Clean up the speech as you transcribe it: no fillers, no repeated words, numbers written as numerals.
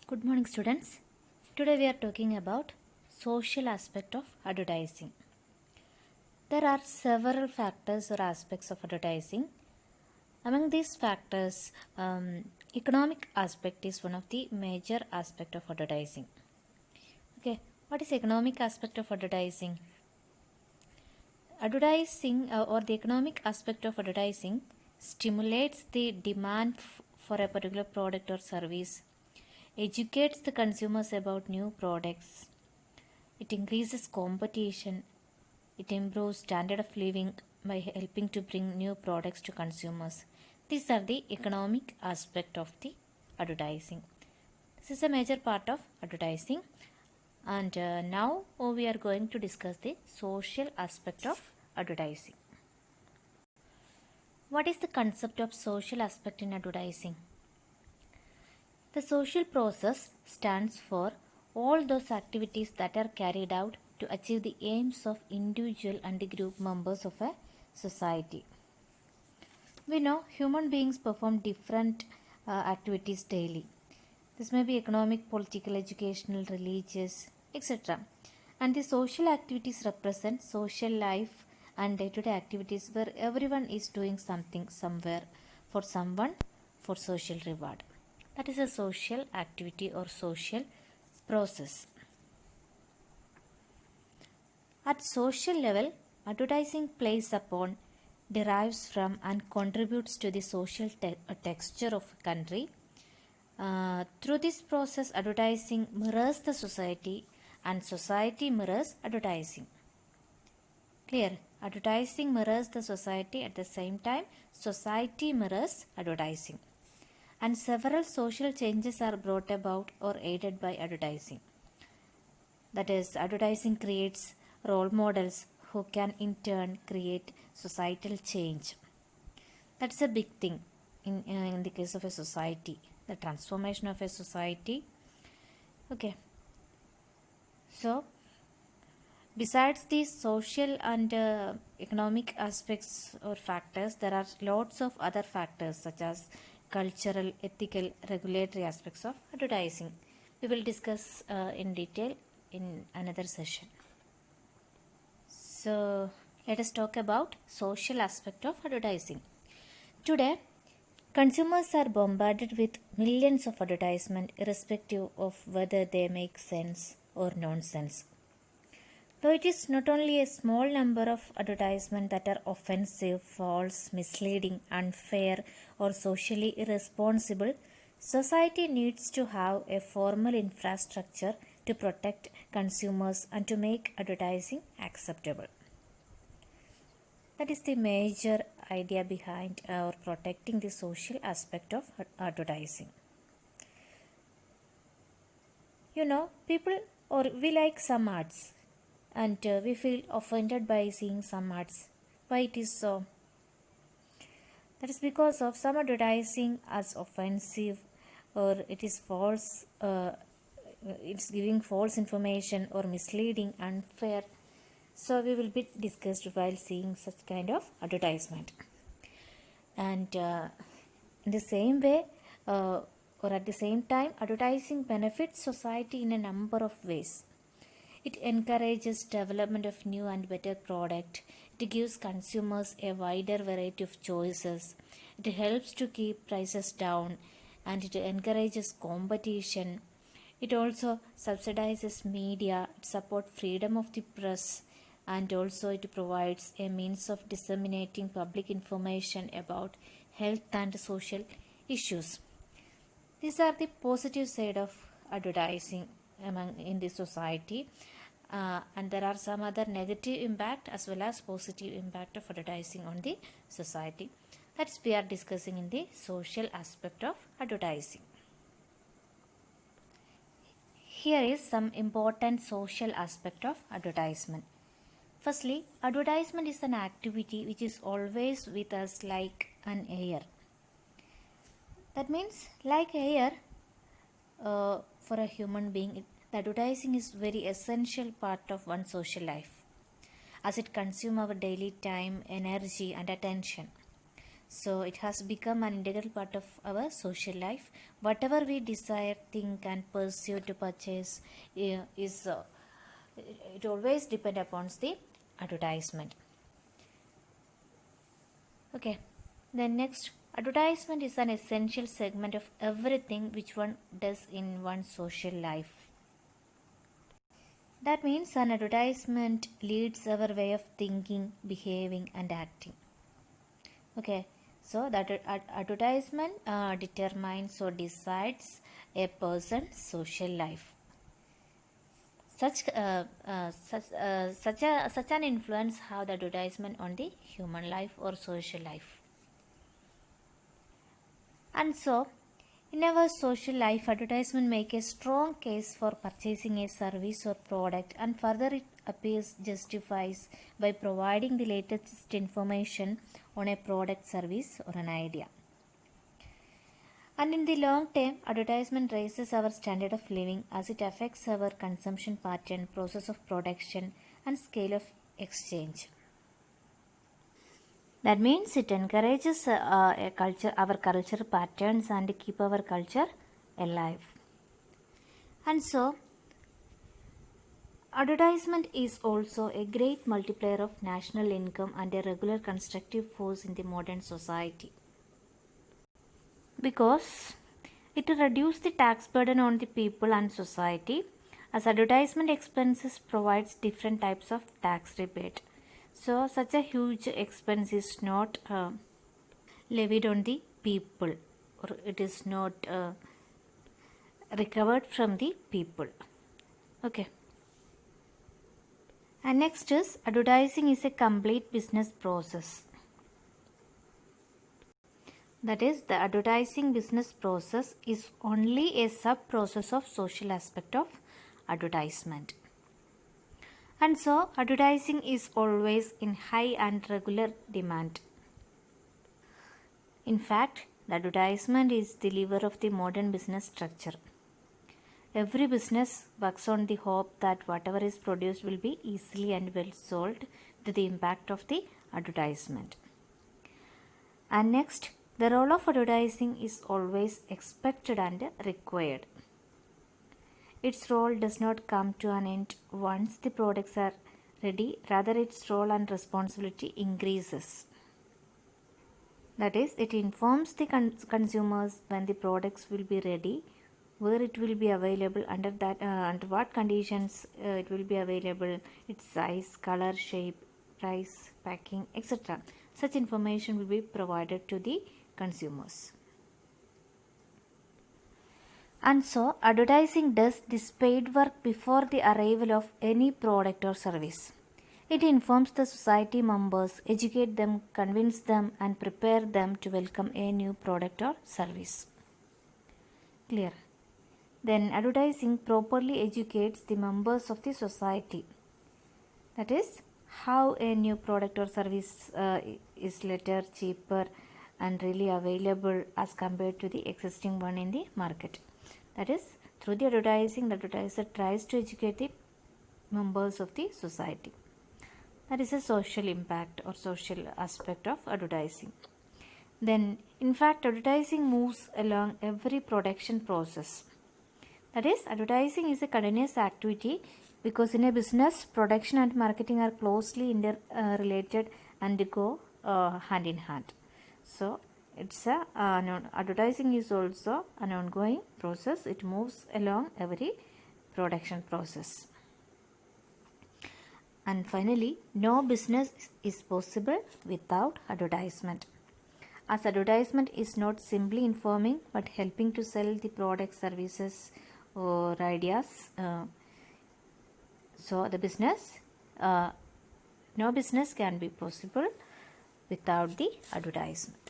Good morning, students. Today we are talking about social aspect of advertising. There are several factors or aspects of advertising. Among these factors, economic aspect is one of the major aspect of advertising. Okay, what is economic aspect of advertising? Advertising or the economic aspect of advertising stimulates the demand for a particular product or service, educates the consumers about new products, it increases competition, it improves standard of living by helping to bring new products to consumers. These are the economic aspect of the advertising. This is a major part of advertising. And now we are going to discuss the social aspect of advertising. What is the concept of social aspect in advertising? The social process stands for all those activities that are carried out to achieve the aims of individual and the group members of a society. We know human beings perform different activities daily. This may be economic, political, educational, religious, etc. And the social activities represent social life and day-to-day activities where everyone is doing something somewhere for someone for social reward. That is a social activity or social process. At social level, advertising plays upon, derives from and contributes to the social texture of a country. Through this process, advertising mirrors the society and society mirrors advertising. Clear? Advertising mirrors the society, at the same time society mirrors advertising. And several social changes are brought about or aided by advertising. That is, advertising creates role models who can in turn create societal change. That's a big thing in the case of a society, the transformation of a society. Okay. So, besides these social and economic aspects or factors, there are lots of other factors such as cultural, ethical, regulatory aspects of advertising. We will discuss in detail in another session. So, let us talk about social aspect of advertising. Today, consumers are bombarded with millions of advertisements irrespective of whether they make sense or nonsense. Though it is not only a small number of advertisements that are offensive, false, misleading, unfair, or socially irresponsible, society needs to have a formal infrastructure to protect consumers and to make advertising acceptable. That is the major idea behind protecting the social aspect of advertising. You know, we like some ads. And we feel offended by seeing some ads. Why it is so? That is because of some advertising as offensive, or it is false, it's giving false information or misleading, unfair. So we will be discussed while seeing such kind of advertisement. And in the same way, or at the same time, advertising benefits society in a number of ways. It encourages development of new and better product. It gives consumers a wider variety of choices. It helps to keep prices down, and it encourages competition. It also subsidizes media, it supports freedom of the press, and also it provides a means of disseminating public information about health and social issues. These are the positive side of advertising in the society, and there are some other negative impact as well as positive impact of advertising on the society. That's we are discussing in the social aspect of advertising. Here is some important social aspect of advertisement. Firstly, advertisement is an activity which is always with us like an air. That means like air, for a human being, the advertising is very essential part of one's social life as it consumes our daily time, energy and attention. So it has become an integral part of our social life. Whatever we desire, think, and pursue to purchase is it always depend upon the advertisement. Okay. Then next, advertisement is an essential segment of everything which one does in one's social life. That means an advertisement leads our way of thinking, behaving, and acting. Okay, so that advertisement determines or decides a person's social life. Such an influence have the advertisement on the human life or social life. And so, in our social life, advertisement make a strong case for purchasing a service or product, and further it appears justifies by providing the latest information on a product, service, or an idea. And in the long term, advertisement raises our standard of living as it affects our consumption pattern, process of production, and scale of exchange. That means it encourages our culture patterns and keep our culture alive. And so, advertisement is also a great multiplier of national income and a regular constructive force in the modern society. Because it reduces the tax burden on the people and society, as advertisement expenses provides different types of tax rebate. So such a huge expense is not levied on the people, or it is not recovered from the people. Okay. And next is advertising is a complete business process. That is, the advertising business process is only a sub-process of social aspect of advertisement. And so, advertising is always in high and regular demand. In fact, the advertisement is the lever of the modern business structure. Every business works on the hope that whatever is produced will be easily and well sold to the impact of the advertisement. And next, the role of advertising is always expected and required. Its role does not come to an end once the products are ready, rather its role and responsibility increases. That is, it informs the consumers when the products will be ready, where it will be available, under what conditions it will be available, its size, color, shape, price, packing, etc. Such information will be provided to the consumers. And so, advertising does this paid work before the arrival of any product or service. It informs the society members, educate them, convince them, and prepare them to welcome a new product or service. Clear? Then, advertising properly educates the members of the society. That is, how a new product or service is later cheaper and really available as compared to the existing one in the market. That is, through the advertising, the advertiser tries to educate the members of the society. That is a social impact or social aspect of advertising. Then, in fact, advertising moves along every production process. That is, advertising is a continuous activity because in a business, production and marketing are closely interrelated and go hand in hand. So, it's advertising is also an ongoing process. It moves along every production process. And finally, no business is possible without advertisement. As advertisement is not simply informing but helping to sell the products, services, or ideas. So the business, no business can be possible without the advertisement.